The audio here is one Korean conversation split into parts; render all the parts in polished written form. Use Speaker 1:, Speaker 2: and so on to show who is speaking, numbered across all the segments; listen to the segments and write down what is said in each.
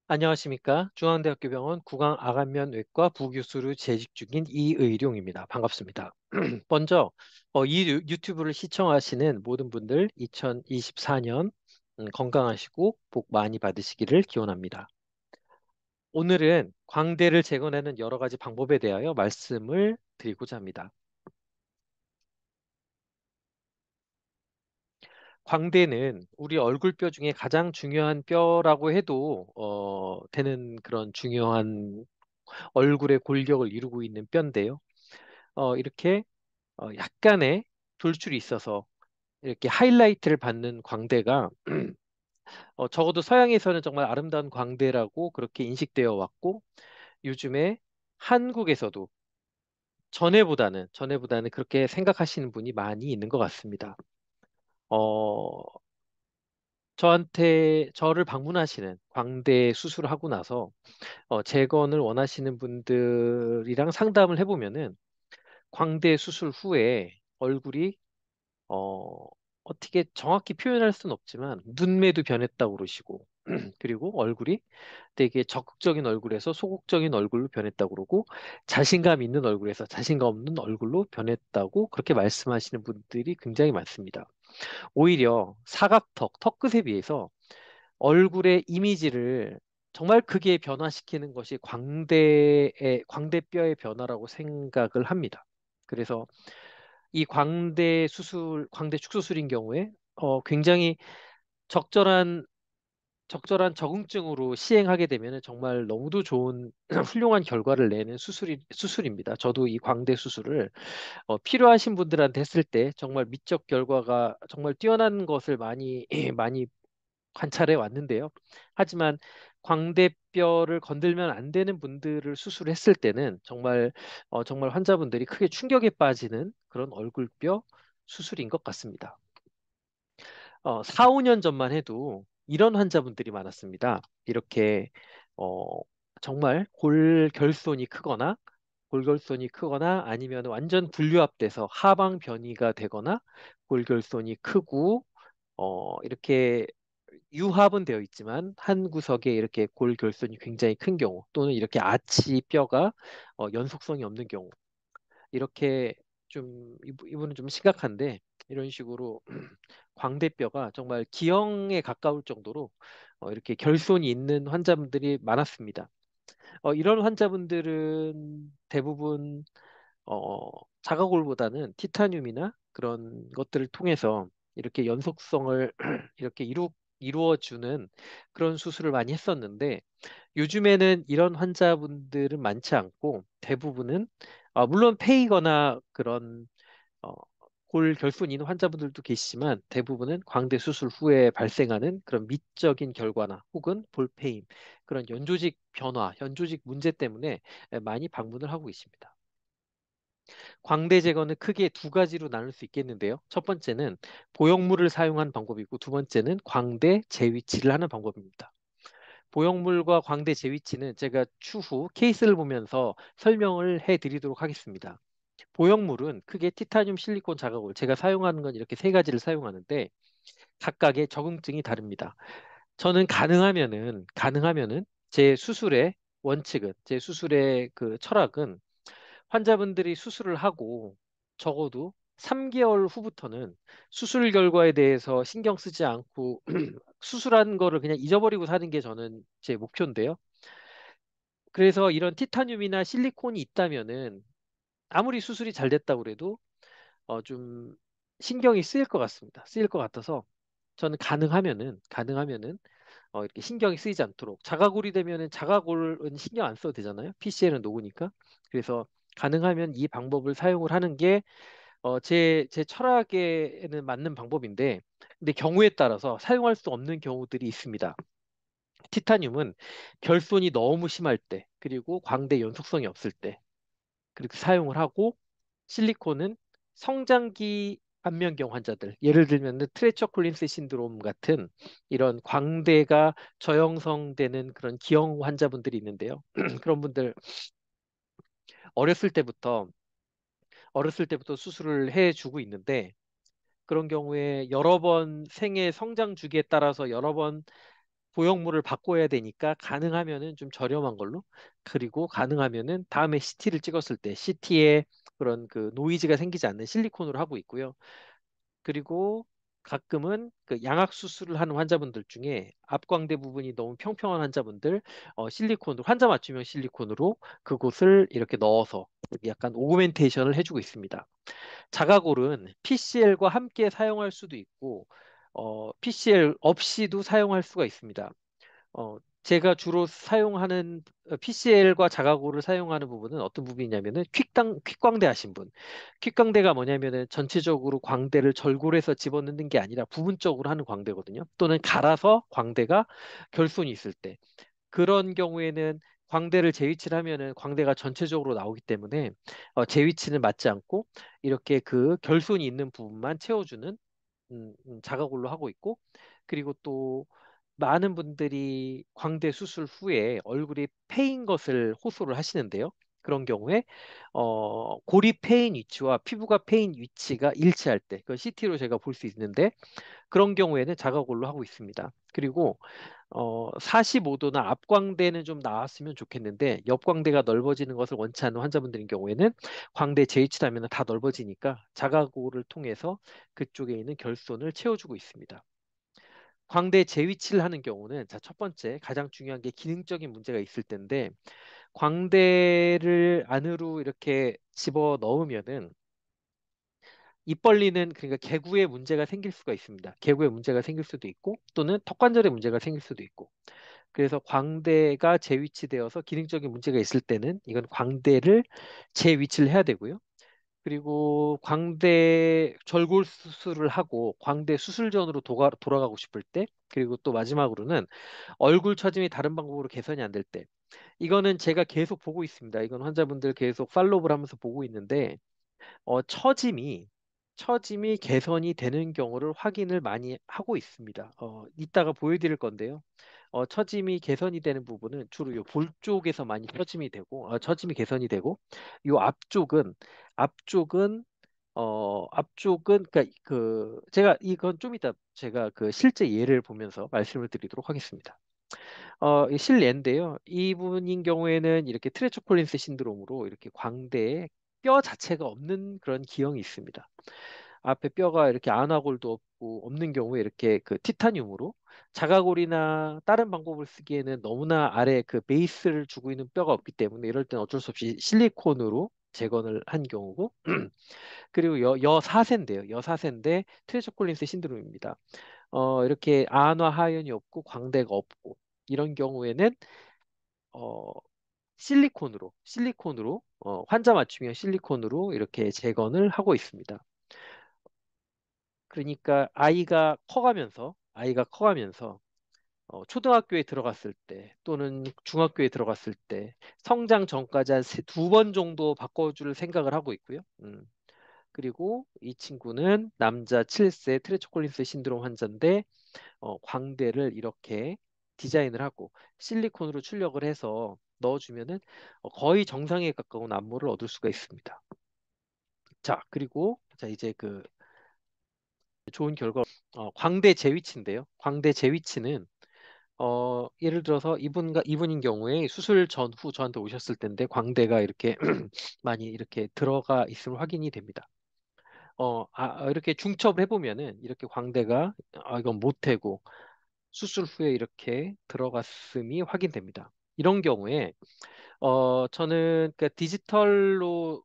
Speaker 1: 안녕하십니까. 중앙대학교 병원 구강암면외과 부교수로 재직 중인 이의룡입니다. 반갑습니다. 먼저 이 유튜브를 시청하시는 모든 분들 2024년 건강하시고 복 많이 받으시기를 기원합니다. 오늘은 광대를 재건하는 여러 가지 방법에 대하여 말씀을 드리고자 합니다. 광대는 우리 얼굴뼈 중에 가장 중요한 뼈라고 해도 되는 그런 중요한 얼굴의 골격을 이루고 있는 뼈인데요. 이렇게 약간의 돌출이 있어서 이렇게 하이라이트를 받는 광대가 적어도 서양에서는 정말 아름다운 광대라고 그렇게 인식되어 왔고 요즘에 한국에서도 전에보다는 그렇게 생각하시는 분이 많이 있는 것 같습니다. 어, 저를 방문하시는 광대 수술을 하고 나서 재건을 원하시는 분들이랑 상담을 해보면은 광대 수술 후에 얼굴이 어, 어떻게 정확히 표현할 수는 없지만 눈매도 변했다고 그러시고 그리고 얼굴이 되게 적극적인 얼굴에서 소극적인 얼굴로 변했다고 그러고 자신감 있는 얼굴에서 자신감 없는 얼굴로 변했다고 그렇게 말씀하시는 분들이 굉장히 많습니다. 오히려 사각턱, 턱끝에 비해서 얼굴의 이미지를 정말 크게 변화시키는 것이 광대뼈의 변화라고 생각을 합니다. 그래서 이 광대 축소술인 경우에 굉장히 적절한 적응증으로 시행하게 되면 정말 너무도 좋은 훌륭한 결과를 내는 수술입니다. 저도 이 광대 수술을 필요하신 분들한테 했을 때 정말 미적 결과가 정말 뛰어난 것을 많이 많이 관찰해 왔는데요. 하지만 광대뼈를 건들면 안 되는 분들을 수술했을 때는 정말 환자분들이 크게 충격에 빠지는 그런 얼굴뼈 수술인 것 같습니다. 4, 5년 전만 해도 이런 환자분들이 많았습니다. 이렇게 어, 정말 골결손이 크거나 아니면 완전 분류압돼서 하방 변이가 되거나 골결손이 크고 이렇게 유합은 되어 있지만 한 구석에 이렇게 골결손이 굉장히 큰 경우 또는 이렇게 아치 뼈가 연속성이 없는 경우 이렇게 좀 이분은 좀 심각한데 이런 식으로 광대뼈가 정말 기형에 가까울 정도로 이렇게 결손이 있는 환자분들이 많았습니다. 이런 환자분들은 대부분 어, 자가골보다는 티타늄이나 그런 것들을 통해서 이렇게 연속성을 이렇게 이루어주는 그런 수술을 많이 했었는데 요즘에는 이런 환자분들은 많지 않고 대부분은 물론 페이거나 그런 어, 골 결손이 있는 환자분들도 계시지만 대부분은 광대 수술 후에 발생하는 그런 미적인 결과나 혹은 볼페임 그런 연조직 변화, 연조직 문제 때문에 많이 방문을 하고 있습니다. 광대 제거는 크게 두 가지로 나눌 수 있겠는데요. 첫 번째는 보형물을 사용한 방법이고 두 번째는 광대 재위치를 하는 방법입니다. 보형물과 광대 재위치는 제가 추후 케이스를 보면서 설명을 해드리도록 하겠습니다. 보형물은 크게 티타늄, 실리콘, 자가골 제가 사용하는 건 이렇게 세 가지를 사용하는데 각각의 적응증이 다릅니다. 저는 가능하면은 제 수술의 그 철학은 환자분들이 수술을 하고 적어도 3개월 후부터는 수술 결과에 대해서 신경 쓰지 않고 수술한 거를 그냥 잊어버리고 사는 게 저는 제 목표인데요. 그래서 이런 티타늄이나 실리콘이 있다면은 아무리 수술이 잘 됐다고 그래도 좀 신경이 쓰일 것 같습니다. 쓰일 것 같아서 저는 가능하면은 이렇게 신경이 쓰이지 않도록 자가골이 되면은 자가골은 신경 안 써도 되잖아요. PCL은 녹으니까. 그래서 가능하면 이 방법을 사용을 하는 게 제 철학에는 맞는 방법인데 근데 경우에 따라서 사용할 수 없는 경우들이 있습니다. 티타늄은 결손이 너무 심할 때 그리고 광대 연속성이 없을 때 그렇게 사용을 하고 실리콘은 성장기 안면경 환자들, 예를 들면 트레처 콜린스 신드롬 같은 이런 광대가 저형성되는 그런 기형 환자분들이 있는데요. 그런 분들 어렸을 때부터 어렸을 때부터 수술을 해주고 있는데 그런 경우에 여러 번 생애 성장 주기에 따라서 여러 번 보형물을 바꿔야 되니까 가능하면은 좀 저렴한 걸로, 그리고 가능하면은 다음에 CT를 찍었을 때 CT에 그런 그 노이즈가 생기지 않는 실리콘으로 하고 있고요. 그리고 가끔은 그 양악 수술을 하는 환자분들 중에 앞광대 부분이 너무 평평한 환자분들, 실리콘으로, 환자 맞춤형 실리콘으로 그곳을 이렇게 넣어서 약간 오그멘테이션을 해주고 있습니다. 자가골은 PCL과 함께 사용할 수도 있고, PCL 없이도 사용할 수가 있습니다. 제가 주로 사용하는 PCL과 자가고를 사용하는 부분은 어떤 부분이냐면은 퀵광대 하신 분. 퀵광대가 뭐냐면은 전체적으로 광대를 절골해서 집어넣는 게 아니라 부분적으로 하는 광대거든요. 또는 갈아서 광대가 결손이 있을 때. 그런 경우에는 광대를 재위치를 하면은 광대가 전체적으로 나오기 때문에 재위치는 맞지 않고 이렇게 그 결손이 있는 부분만 채워주는 자가골로 하고 있고, 그리고 또 많은 분들이 광대 수술 후에 얼굴이 패인 것을 호소를 하시는데요. 그런 경우에 골이 패인 위치와 피부가 패인 위치가 일치할 때, 그 CT로 제가 볼 수 있는데, 그런 경우에는 자가골로 하고 있습니다. 그리고 45도나 앞광대는 좀 나왔으면 좋겠는데, 옆광대가 넓어지는 것을 원치 않는 환자분들인 경우에는 광대 재이치하면 다 넓어지니까 자가골을 통해서 그쪽에 있는 결손을 채워주고 있습니다. 광대 재위치를 하는 경우는, 자, 첫 번째 가장 중요한 게 기능적인 문제가 있을 텐데, 광대를 안으로 이렇게 집어 넣으면은 입 벌리는, 그러니까 개구에 문제가 생길 수가 있습니다. 개구에 문제가 생길 수도 있고, 또는 턱관절에 문제가 생길 수도 있고. 그래서 광대가 재위치되어서 기능적인 문제가 있을 때는 이건 광대를 재위치를 해야 되고요. 그리고 광대 절골 수술을 하고 광대 수술 전으로 돌아가고 싶을 때, 그리고 또 마지막으로는 얼굴 처짐이 다른 방법으로 개선이 안 될 때, 이거는 제가 계속 보고 있습니다. 이건 환자분들 계속 팔로우를 하면서 보고 있는데, 처짐이 개선이 되는 경우를 확인을 많이 하고 있습니다. 이따가 보여드릴 건데요. 처짐이 개선이 되는 부분은 주로 요 볼 쪽에서 많이 처짐이 개선이 되고, 요 앞쪽은, 그러니까 그 제가 이건 좀 이따 제가 그 실제 예를 보면서 말씀을 드리도록 하겠습니다. 이 실례인데요. 이분인 경우에는 이렇게 트레초콜린스 신드롬으로 이렇게 광대에 뼈 자체가 없는 그런 기형이 있습니다. 앞에 뼈가 이렇게 안화골도 없고 없는 경우에 이렇게 그 티타늄으로, 자가골이나 다른 방법을 쓰기에는 너무나 아래 그 베이스를 주고 있는 뼈가 없기 때문에 이럴 땐 어쩔 수 없이 실리콘으로 재건을 한 경우고, 그리고 여사세인데요. 여사세인데 트레초콜린스 신드롬입니다. 이렇게 안화 하연이 없고 광대가 없고 이런 경우에는 어, 실리콘으로 환자 맞춤형 실리콘으로 이렇게 재건을 하고 있습니다. 그러니까 아이가 커가면서 초등학교에 들어갔을 때 또는 중학교에 들어갔을 때 성장 전까지 한 두 번 정도 바꿔줄 생각을 하고 있고요. 그리고 이 친구는 남자 7세 트레초콜린스 신드롬 환자인데, 광대를 이렇게 디자인을 하고 실리콘으로 출력을 해서 넣어주면은 거의 정상에 가까운 안무를 얻을 수가 있습니다. 자, 그리고 자 이제 그 좋은 결과, 광대 재위치인데요. 광대 재위치는 예를 들어서 이분인 경우에 수술 전후 저한테 오셨을 텐데 광대가 이렇게 많이 이렇게 들어가 있음을 확인이 됩니다. 이렇게 중첩을 해보면은 이렇게 광대가, 이건 모태고 수술 후에 이렇게 들어갔음이 확인됩니다. 이런 경우에 저는 그 디지털로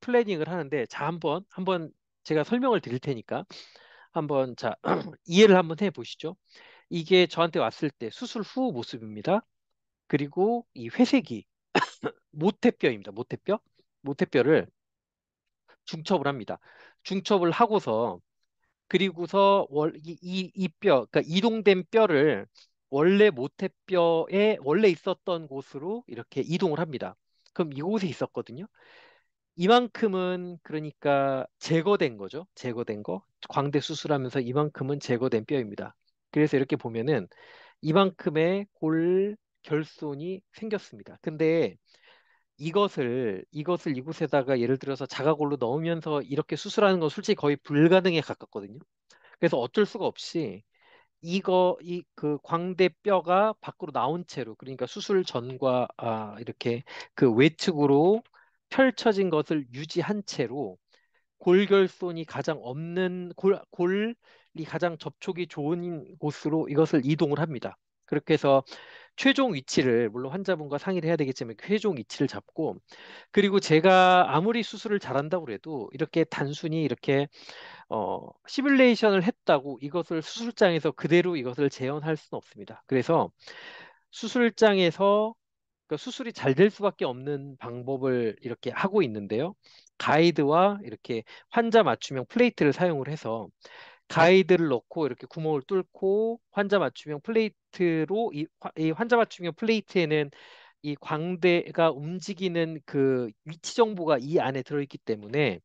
Speaker 1: 플래닝을 하는데, 자, 한번 제가 설명을 드릴 테니까 한번, 자, 이해를 한번 해 보시죠. 이게 저한테 왔을 때 수술 후 모습입니다. 그리고 이 회색이 모태뼈입니다. 모태뼈를 중첩을 합니다. 중첩을 하고서, 그리고서 이 뼈, 그러니까 이동된 뼈를 원래 모태뼈에 원래 있었던 곳으로 이렇게 이동을 합니다. 그럼 이곳에 있었거든요. 이만큼은 그러니까 제거된 거죠. 제거된 거. 광대 수술하면서 이만큼은 제거된 뼈입니다. 그래서 이렇게 보면은 이만큼의 골 결손이 생겼습니다. 근데 이것을 이곳에다가 예를 들어서 자가골로 넣으면서 이렇게 수술하는 건 솔직히 거의 불가능에 가깝거든요. 그래서 어쩔 수가 없이 이 그 광대뼈가 밖으로 나온 채로, 그러니까 수술 전과 이렇게 그 외측으로 펼쳐진 것을 유지한 채로 골결손이 가장 없는 골이 가장 접촉이 좋은 곳으로 이것을 이동을 합니다. 그렇게 해서 최종 위치를 물론 환자분과 상의를 해야 되겠지만 최종 위치를 잡고, 그리고 제가 아무리 수술을 잘한다고 해도 이렇게 단순히 이렇게 시뮬레이션을 했다고 이것을 수술장에서 그대로 이것을 재현할 수는 없습니다. 그래서 수술장에서 그 수술이 잘 될 수밖에 없는 방법을 이렇게 하고 있는데요. 가이드와 이렇게 환자 맞춤형 플레이트를 사용을 해서 가이드를 넣고 이렇게 구멍을 뚫고 환자 맞춤형 플레이트로 이 환자 맞춤형 플레이트에는 이 광대가 움직이는 그 위치 정보가 이 안에 들어있기 때문에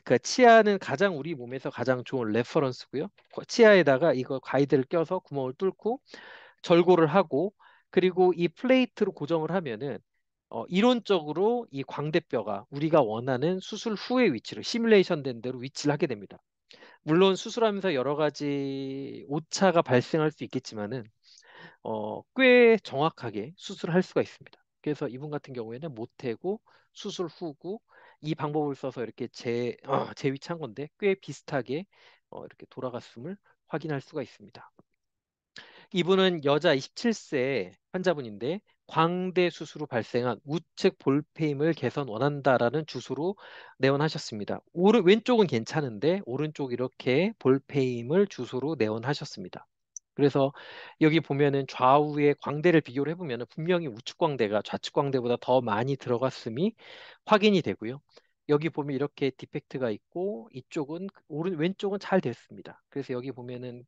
Speaker 1: 그 치아는 가장 우리 몸에서 가장 좋은 레퍼런스고요. 치아에다가 이거 가이드를 껴서 구멍을 뚫고 절골을 하고, 그리고 이 플레이트로 고정을 하면은 이론적으로 이 광대뼈가 우리가 원하는 수술 후의 위치로 시뮬레이션 된 대로 위치를 하게 됩니다. 물론 수술하면서 여러 가지 오차가 발생할 수 있겠지만은 꽤 정확하게 수술할 수가 있습니다. 그래서 이분 같은 경우에는 모태고 수술 후고 이 방법을 써서 이렇게 재위치한 건데 꽤 비슷하게 이렇게 돌아갔음을 확인할 수가 있습니다. 이분은 여자 27세 환자분인데 광대 수술 후 발생한 우측 볼페임을 개선 원한다라는 주소로 내원하셨습니다. 왼쪽은 괜찮은데 오른쪽 이렇게 볼페임을 주소로 내원하셨습니다. 그래서 여기 보면은 좌우의 광대를 비교를 해보면 분명히 우측 광대가 좌측 광대보다 더 많이 들어갔음이 확인이 되고요. 여기 보면 이렇게 디펙트가 있고 이쪽은 왼쪽은 잘 됐습니다. 그래서 여기 보면은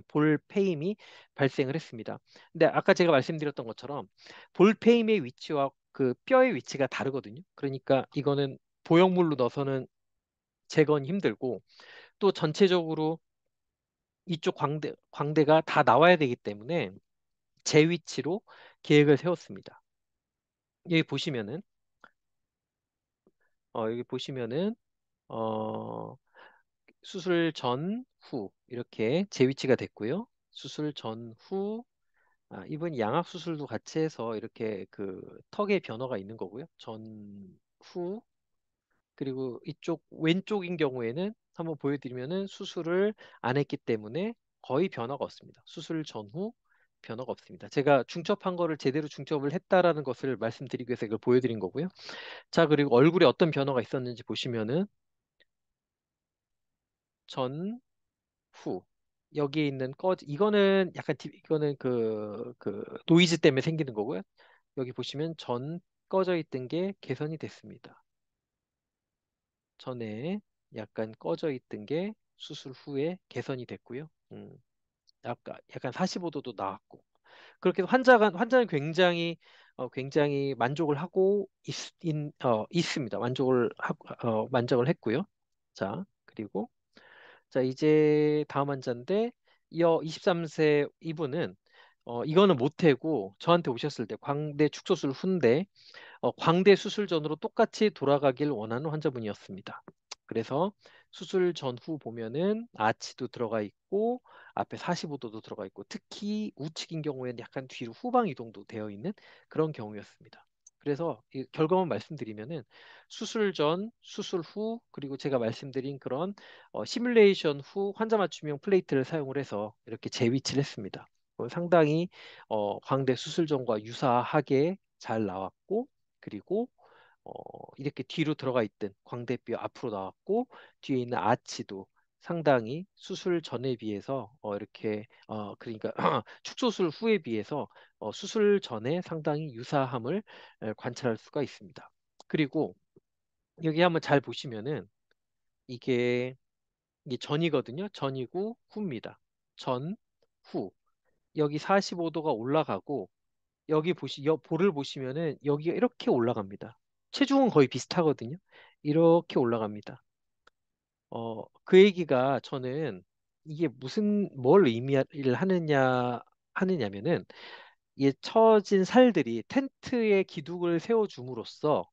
Speaker 1: 볼페임이 발생을 했습니다. 근데 아까 제가 말씀드렸던 것처럼 볼페임의 위치와 그 뼈의 위치가 다르거든요. 그러니까 이거는 보형물로 넣어서는 제거는 힘들고, 또 전체적으로 이쪽 광대가 다 나와야 되기 때문에 제 위치로 계획을 세웠습니다. 여기 보시면은 여기 보시면은 어, 수술 전, 후 이렇게 제 위치가 됐고요. 수술 전, 후 이번 양악 수술도 같이 해서 이렇게 그 턱의 변화가 있는 거고요. 전, 후, 그리고 이쪽 왼쪽인 경우에는 한번 보여드리면은 수술을 안 했기 때문에 거의 변화가 없습니다. 수술 전후 변화가 없습니다. 제가 중첩한 거를 제대로 중첩을 했다라는 것을 말씀드리기 위해서 이걸 보여드린 거고요. 자, 그리고 얼굴에 어떤 변화가 있었는지 보시면은 전, 후. 여기에 있는 이거는 약간 이거는 그 노이즈 때문에 생기는 거고요. 여기 보시면 전 꺼져 있던 게 개선이 됐습니다. 전에 약간 꺼져 있던 게 수술 후에 개선이 됐고요. 약간 45도도 나왔고. 그렇게 해서 환자는 굉장히 만족을 하고 있습니다. 만족을 했고요. 자, 그리고 자, 이제 다음 환자인데, 23세 이분은, 이거는 모태고, 저한테 오셨을 때, 광대 축소술 후인데, 광대 수술 전으로 똑같이 돌아가길 원하는 환자분이었습니다. 그래서 수술 전후 보면은 아치도 들어가 있고, 앞에 45도도 들어가 있고, 특히 우측인 경우에는 약간 뒤로 후방 이동도 되어 있는 그런 경우였습니다. 그래서 이 결과만 말씀드리면은 수술 전, 수술 후, 그리고 제가 말씀드린 그런 시뮬레이션 후 환자 맞춤형 플레이트를 사용을 해서 이렇게 재위치를 했습니다. 상당히 광대 수술 전과 유사하게 잘 나왔고, 그리고 어, 이렇게 뒤로 들어가 있던 광대뼈 앞으로 나왔고, 뒤에 있는 아치도 상당히 수술 전에 비해서 그러니까 축소술 후에 비해서 수술 전에 상당히 유사함을 관찰할 수가 있습니다. 그리고 여기 한번 잘 보시면은 이게 이게 전이거든요. 전이고 후입니다. 전, 후. 여기 45도가 올라가고 볼을 보시면은 여기가 이렇게 올라갑니다. 체중은 거의 비슷하거든요. 이렇게 올라갑니다. 그 얘기가 저는 이게 뭘 의미를 하느냐면은 이게 처진 살들이 텐트에 기둥을 세워줌으로써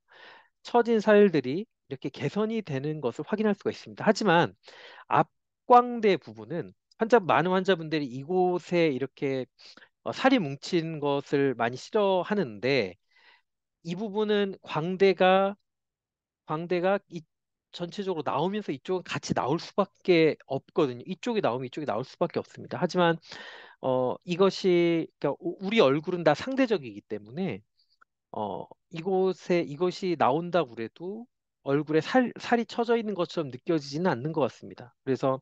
Speaker 1: 처진 살들이 이렇게 개선이 되는 것을 확인할 수가 있습니다. 하지만 앞광대 부분은 많은 환자분들이 이곳에 이렇게 살이 뭉친 것을 많이 싫어하는데 이 부분은 광대가 전체적으로 나오면서 이쪽은 같이 나올 수밖에 없거든요. 이쪽이 나오면 이쪽이 나올 수밖에 없습니다. 하지만 그러니까 우리 얼굴은 다 상대적이기 때문에 이것이 나온다고 그래도 얼굴에 살이 쳐져 있는 것처럼 느껴지지는 않는 것 같습니다. 그래서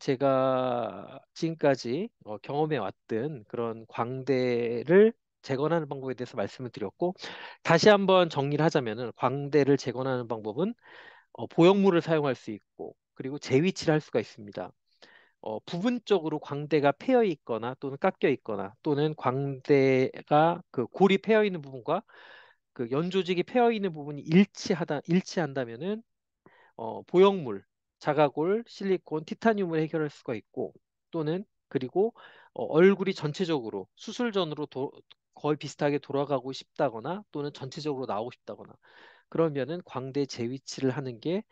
Speaker 1: 제가 지금까지 경험해 왔던 그런 광대를 재건하는 방법에 대해서 말씀을 드렸고, 다시 한번 정리를 하자면은 광대를 재건하는 방법은 보형물을 사용할 수 있고, 그리고 재위치를 할 수가 있습니다. 부분적으로 광대가 패여 있거나 또는 깎여 있거나 또는 광대가 그 골이 패여 있는 부분과 그 연조직이 패여 있는 부분이 일치한다면은 보형물, 자가골, 실리콘, 티타늄을 해결할 수가 있고 또는 그리고 얼굴이 전체적으로 수술 전으로 거의 비슷하게 돌아가고 싶다거나 또는 전체적으로 나오고 싶다거나 그러면은 광대 재위치를 하는 게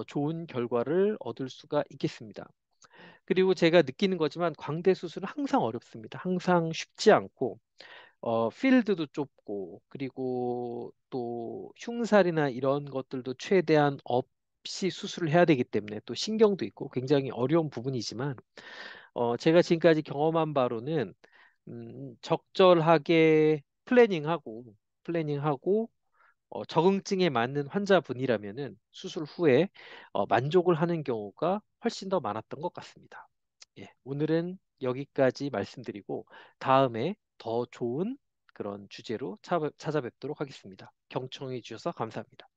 Speaker 1: 좋은 결과를 얻을 수가 있겠습니다. 그리고 제가 느끼는 거지만 광대 수술은 항상 어렵습니다. 항상 쉽지 않고 필드도 좁고 그리고 또 흉살이나 이런 것들도 최대한 없이 수술을 해야 되기 때문에 또 신경도 있고 굉장히 어려운 부분이지만 제가 지금까지 경험한 바로는 적절하게 플래닝하고 적응증에 맞는 환자분이라면은 수술 후에 만족을 하는 경우가 훨씬 더 많았던 것 같습니다. 예, 오늘은 여기까지 말씀드리고 다음에 더 좋은 그런 주제로 찾아뵙도록 하겠습니다. 경청해 주셔서 감사합니다.